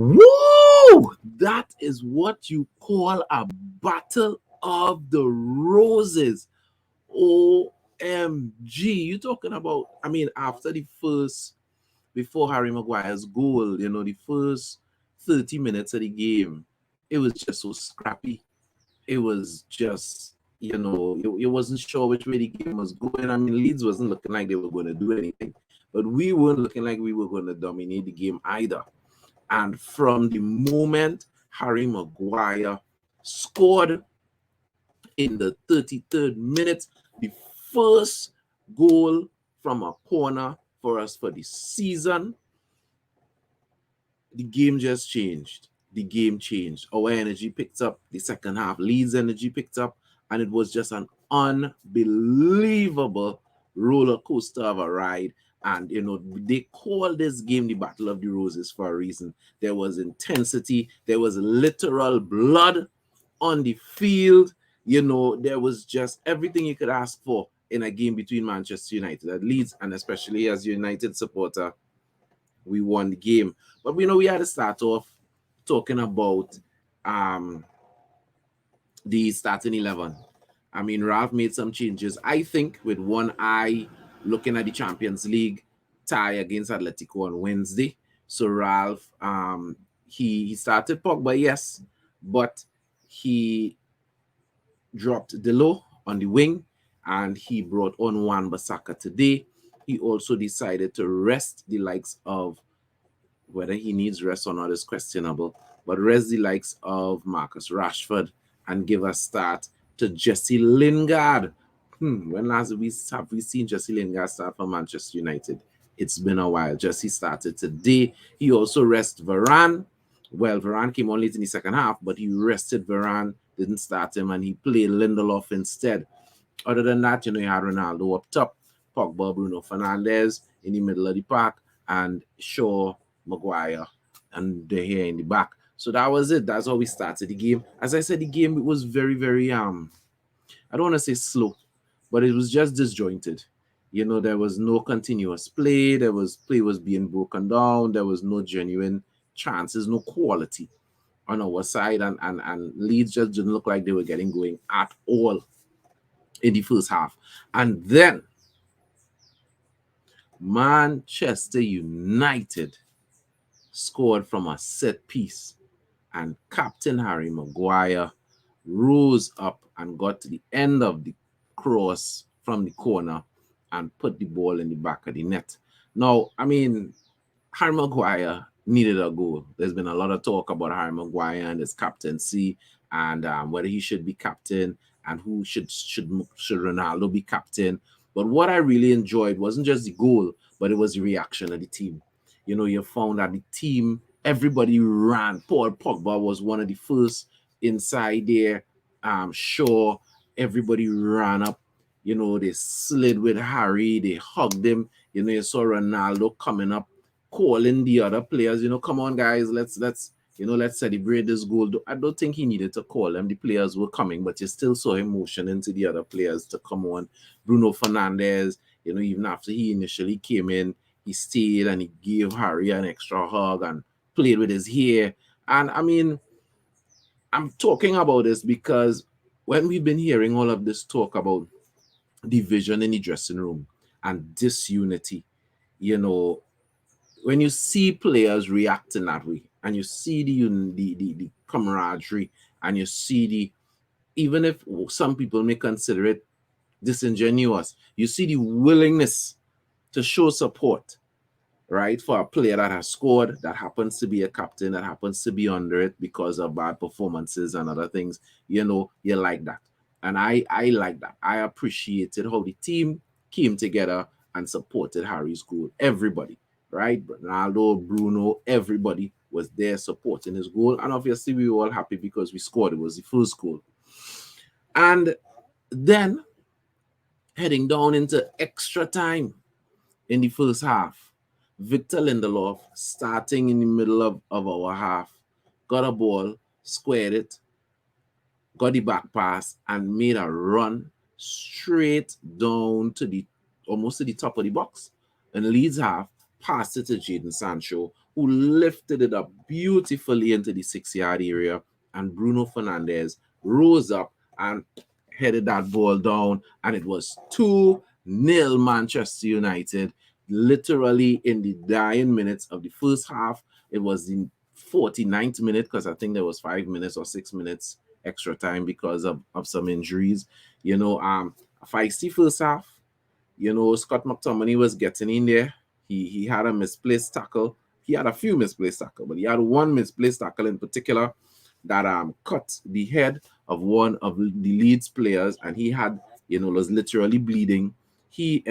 Woo! That is what you call a battle of the roses. OMG. You talking about, I mean, after the first, before Harry Maguire's goal, the first 30 minutes of the game, it was just so scrappy. It was just, you wasn't sure which way the game was going. I mean, Leeds wasn't looking like they were going to do anything, but we weren't looking like we were going to dominate the game either. And from the moment Harry Maguire scored in the 33rd minute, the first goal from a corner for us for the season, the game just changed. The game changed. Our energy picked up the second half. Leeds' energy picked up, and it was just an unbelievable roller coaster of a ride. And, they call this game the Battle of the Roses for a reason. There was intensity. There was literal blood on the field. There was just everything you could ask for in a game between Manchester United and Leeds, and especially as a United supporter, we won the game. But we had to start off talking about the starting 11. I mean, Ralph made some changes, I think, with one eye looking at the Champions League tie against Atletico on Wednesday. So Ralph, he started Pogba, yes, but he dropped Delo on the wing, and he brought on Wan-Bissaka today. He also decided to rest the likes of, whether he needs rest or not is questionable, but rest the likes of Marcus Rashford and give a start to Jesse Lingard. When last have we seen Jesse Lingard start for Manchester United? It's been a while. Jesse started today. He also rested Varane. Well, Varane came on late in the second half, but he rested Varane, didn't start him, and he played Lindelof instead. Other than that, you had Ronaldo up top, Pogba, Bruno Fernandes in the middle of the park, and Shaw, Maguire, and they're here in the back. So that was it. That's how we started the game. As I said, the game was very, very I don't want to say slow, but it was just disjointed. There was no continuous play. Play was being broken down. There was no genuine chances, no quality on our side, and Leeds just didn't look like they were getting going at all in the first half. And then Manchester United scored from a set piece, and Captain Harry Maguire rose up and got to the end of the cross from the corner and put the ball in the back of the net. Now, I mean, Harry Maguire needed a goal. There's been a lot of talk about Harry Maguire and his captaincy, and whether he should be captain and who should Ronaldo be captain. But what I really enjoyed wasn't just the goal, but it was the reaction of the team. You found that the team, everybody ran. Paul Pogba was one of the first inside there. Shaw, everybody ran up. They slid with Harry. They hugged him. You saw Ronaldo coming up, calling the other players. Come on, guys, let's celebrate this goal. I don't think he needed to call them. The players were coming, but you still saw him motioning to the other players to come on. Bruno Fernandes, even after he initially came in, he stayed and he gave Harry an extra hug and played with his hair. And I mean, I'm talking about this because when we've been hearing all of this talk about division in the dressing room and disunity, when you see players reacting that way, and you see the camaraderie, and you see even if some people may consider it disingenuous, you see the willingness to show support, right, for a player that has scored, that happens to be a captain, that happens to be under it because of bad performances and other things. You like that. And I like that. I appreciated how the team came together and supported Harry's goal. Everybody, right? Ronaldo, Bruno, everybody was there supporting his goal. And obviously, we were all happy because we scored. It was the first goal. And then, heading down into extra time in the first half, Victor Lindelof, starting in the middle of our half, got a ball, squared it, got the back pass, and made a run straight down to almost to the top of the box. And Leeds half passed it to Jadon Sancho, who lifted it up beautifully into the 6-yard area, and Bruno Fernandes rose up and headed that ball down, and it was 2-0 Manchester United, literally in the dying minutes of the first half. It was the 49th minute, because I think there was 5 minutes or 6 minutes extra time because of some injuries. A feisty first half. Scott McTominay was getting in there. He had a misplaced tackle. He had a few misplaced tackles, but he had one misplaced tackle in particular that cut the head of one of the Leeds players, and he had, was literally bleeding. He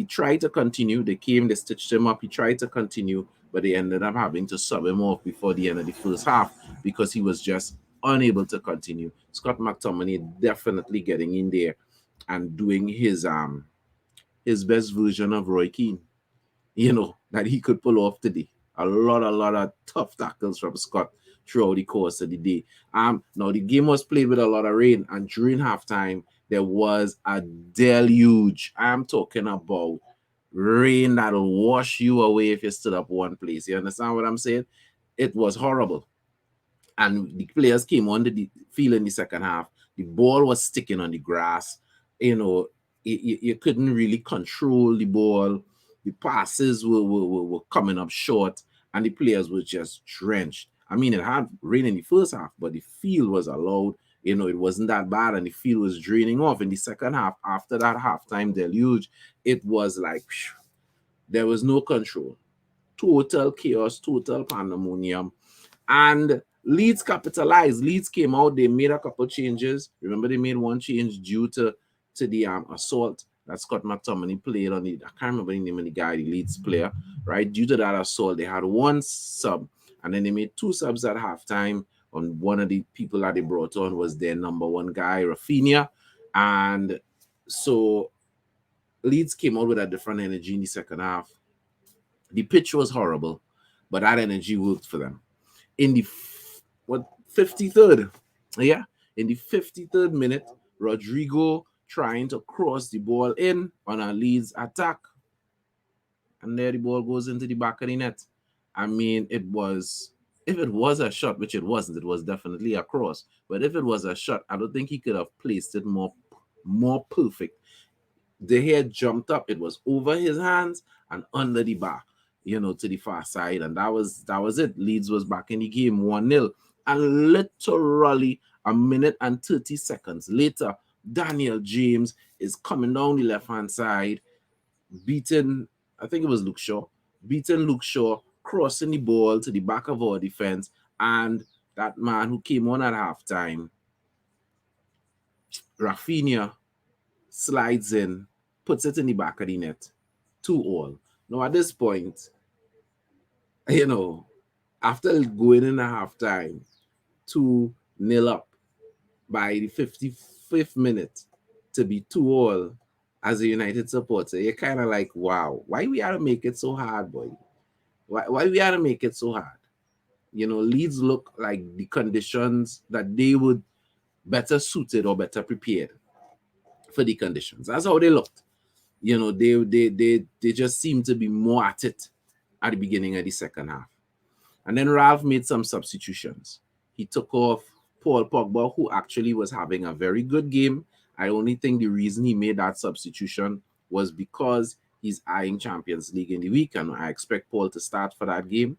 tried to continue. They stitched him up. He tried to continue, but they ended up having to sub him off before the end of the first half because he was just unable to continue. Scott McTominay definitely getting in there and doing his best version of Roy Keane, that he could pull off today. A lot of tough tackles from Scott throughout the course of the day. Now the game was played with a lot of rain, and during halftime there was a deluge. I'm talking about rain that'll wash you away if you stood up one place. You understand what I'm saying? It was horrible. And the players came on the field in the second half. The ball was sticking on the grass. You couldn't really control the ball. The passes were coming up short, and the players were just drenched. I mean, it had rain in the first half, but the field was allowed. It wasn't that bad, and the field was draining off. In the second half, after that halftime deluge, it was like there was no control. Total chaos, total pandemonium. And Leeds capitalized. Leeds came out. They made a couple changes. Remember, they made one change due to the assault that Scott McTominay played on the. I can't remember the name of the guy, the Leeds player, right? Due to that assault, they had one sub, and then they made two subs at halftime. On one of the people that they brought on was their number one guy, Rafinha, and so Leeds came out with a different energy in the second half. The pitch was horrible, but that energy worked for them. In the 53rd, in the 53rd minute, Rodrigo trying to cross the ball in on a Leeds attack, and there the ball goes into the back of the net. I mean, if it was a shot, which it wasn't, it was definitely a cross. But if it was a shot, I don't think he could have placed it more perfect. The head jumped up, it was over his hands and under the bar, to the far side, and that was it. Leeds was back in the game 1-0, and literally a minute and 30 seconds later, Daniel James is coming down the left-hand side, beating, I think it was Luke Shaw, crossing the ball to the back of our defense, and that man who came on at halftime, Rafinha, slides in, puts it in the back of the net, 2-2. Now at this point, after going in a halftime 2-0 up by the 55th minute to be 2-2 as a United supporter, you're kind of like, wow, why we had to make it so hard, boy? Why we had to make it so hard? Leeds look like the conditions that they would better suited or better prepared for the conditions. That's how they looked. They just seemed to be more at it at the beginning of the second half. And then Ralph made some substitutions. He took off Paul Pogba, who actually was having a very good game. I only think the reason he made that substitution was because he's eyeing Champions League in the week, and I expect Paul to start for that game.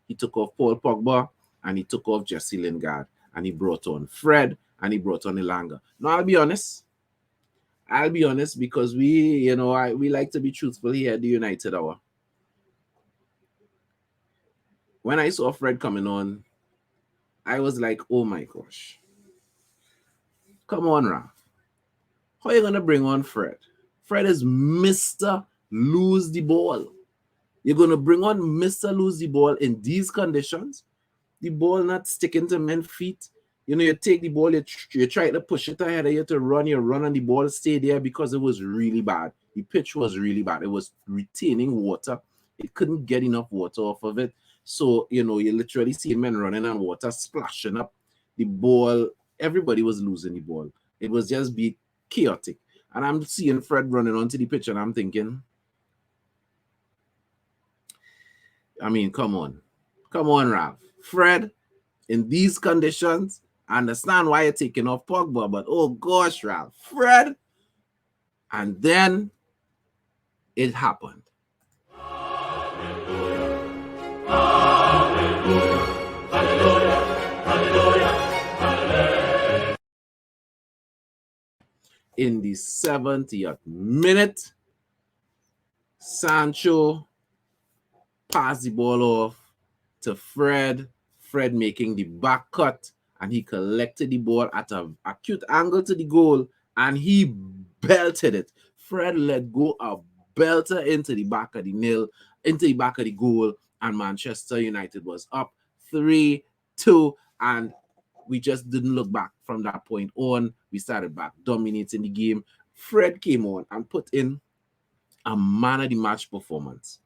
He took off Paul Pogba, and he took off Jesse Lingard, and he brought on Fred, and he brought on Elanga. Now, I'll be honest, because we like to be truthful here at the United Hour. When I saw Fred coming on, I was like, oh my gosh. Come on, Ralph. How are you going to bring on Fred? Fred is Mr. Lose the Ball. You're going to bring on Mr. Lose the Ball in these conditions? The ball not sticking to men's feet. You take the ball, you try to push it ahead of you to run, you run and the ball stay there because it was really bad. The pitch was really bad. It was retaining water. It couldn't get enough water off of it. So, you literally see men running and water splashing up the ball. Everybody was losing the ball. It was just be chaotic. And I'm seeing Fred running onto the pitch and I'm thinking, I mean, come on. Come on, Ralph. Fred, in these conditions, I understand why you're taking off Pogba, but oh gosh, Ralph, Fred. And then it happened. In the 70th minute, Sancho passed the ball off to Fred. Fred making the back cut, and he collected the ball at an acute angle to the goal, and he belted it. Fred let go a belter into the back of the nail, into the back of the goal, and Manchester United was up 3-2, and we just didn't look back from that point on. We started back dominating the game. Fred came on and put in a man of the match performance.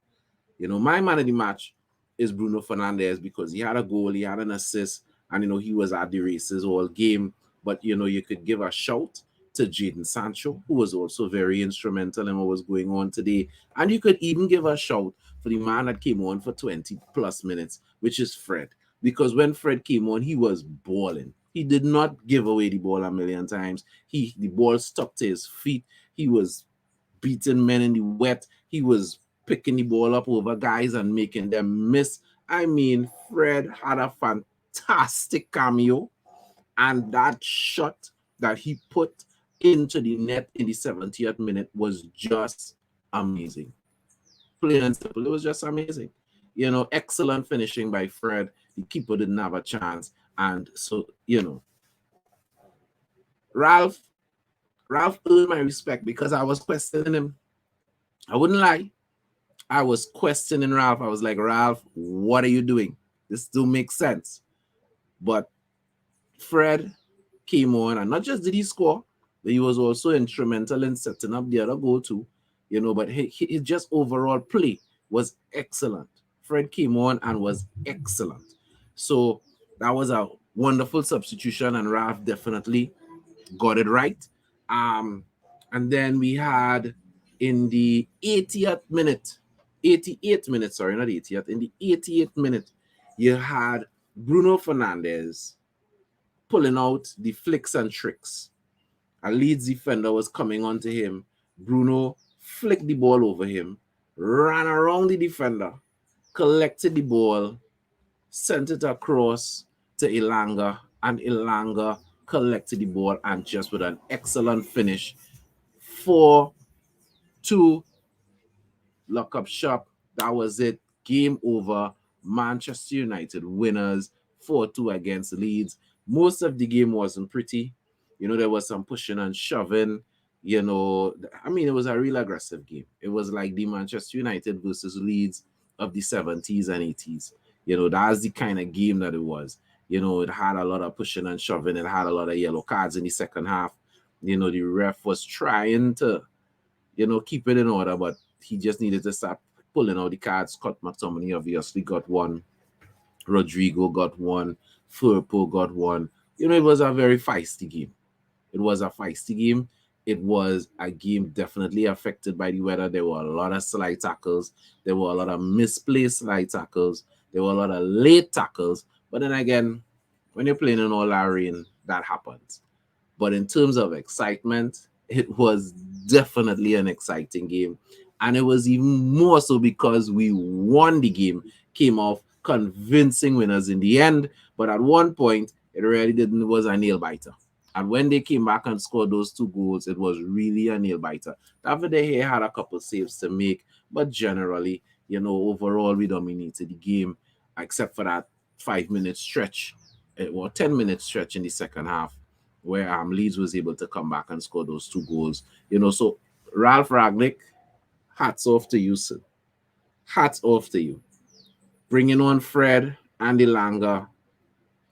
You know, my man of the match is Bruno Fernandes because he had a goal, he had an assist, and, you know, he was at the races all game. But, you know, you could give a shout to Jadon Sancho, who was also very instrumental in what was going on today. And you could even give a shout for the man that came on for 20 plus minutes, which is Fred. Because when Fred came on, he was balling. He did not give away the ball a million times. The ball stuck to his feet. He was beating men in the wet. He was picking the ball up over guys and making them miss. I mean, Fred had a fantastic cameo, and that shot that he put into the net in the 70th minute was just amazing. Plain and simple, it was just amazing. You know, excellent finishing by Fred. The keeper didn't have a chance. And so, you know, Ralph earned my respect because I was questioning him. I wouldn't lie. I was questioning Ralph. I was like, Ralph, what are you doing? This don't make sense. But Fred came on, and not just did he score, but he was also instrumental in setting up the other goal too. You know, but his just overall play was excellent. Fred came on and was excellent. So that was a wonderful substitution, and Ralph definitely got it right. And then we had in the 80th minute, 88th minute, sorry, not 80th, in the 88th minute, you had Bruno Fernandes pulling out the flicks and tricks. A Leeds defender was coming onto him. Bruno flicked the ball over him, ran around the defender, collected the ball, sent it across to Elanga, and Elanga collected the ball and just with an excellent finish, 4-2 lock-up shop. That was it. Game over. Manchester United winners 4-2 against Leeds. Most of the game wasn't pretty. You know, there was some pushing and shoving. You know, I mean, it was a real aggressive game. It was like the Manchester United versus Leeds of the 70s and 80s. You know, that's the kind of game that it was. You know, it had a lot of pushing and shoving. It had a lot of yellow cards in the second half. You know, the ref was trying to, you know, keep it in order, but he just needed to start pulling out the cards. Scott McTominay obviously got one. Rodrigo got one. Firpo got one. You know, it was a very feisty game. It was a feisty game. It was a game definitely affected by the weather. There were a lot of slide tackles. There were a lot of misplaced slide tackles. There were a lot of late tackles. But then again, when you're playing in all that rain, that happens. But in terms of excitement, it was definitely an exciting game. And it was even more so because we won the game, came off convincing winners in the end. But at one point, it really didn't, was a nail biter. And when they came back and scored those two goals, it was really a nail biter. David De Gea had a couple saves to make, but generally, you know, overall, we dominated the game, except for that 5-minute stretch, or 10-minute stretch in the second half, where Leeds was able to come back and score those two goals. You know, so Ralph Ragnick, hats off to you, sir. Hats off to you. Bringing on Fred and Elanga.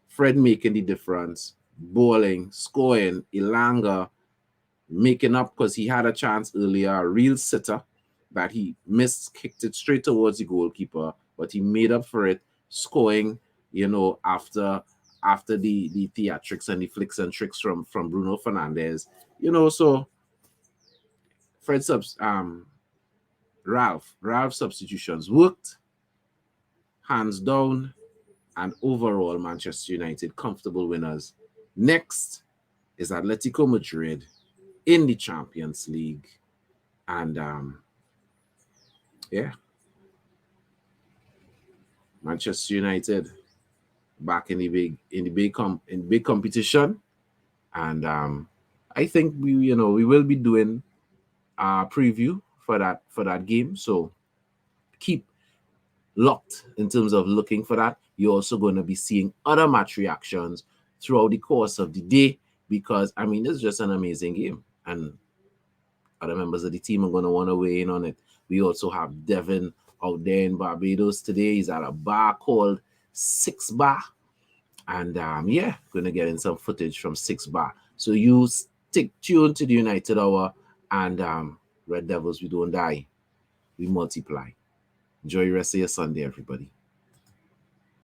Fred making the difference. Bowling, scoring, Elanga making up because he had a chance earlier, a real sitter that he missed, kicked it straight towards the goalkeeper, but he made up for it, scoring, you know, after the theatrics and the flicks and tricks from Bruno Fernandes. You know, so Fred Ralph substitutions worked, hands down. and overall Manchester United comfortable winners. Next is Atletico Madrid in the Champions League. And yeah, Manchester United back in the big competition. And I think we will be doing a preview for that game. So keep locked in terms of looking for that. You're also going to be seeing other match reactions throughout the course of the day because I mean it's just an amazing game, and other members of the team are going to want to weigh in on it. We also have Devin out there in Barbados today. He's at a bar called Six Bar, and yeah, going to get in some footage from Six Bar. So you stick tuned to the United Hour, and Red Devils, we don't die, we multiply. Enjoy the rest of your Sunday, everybody.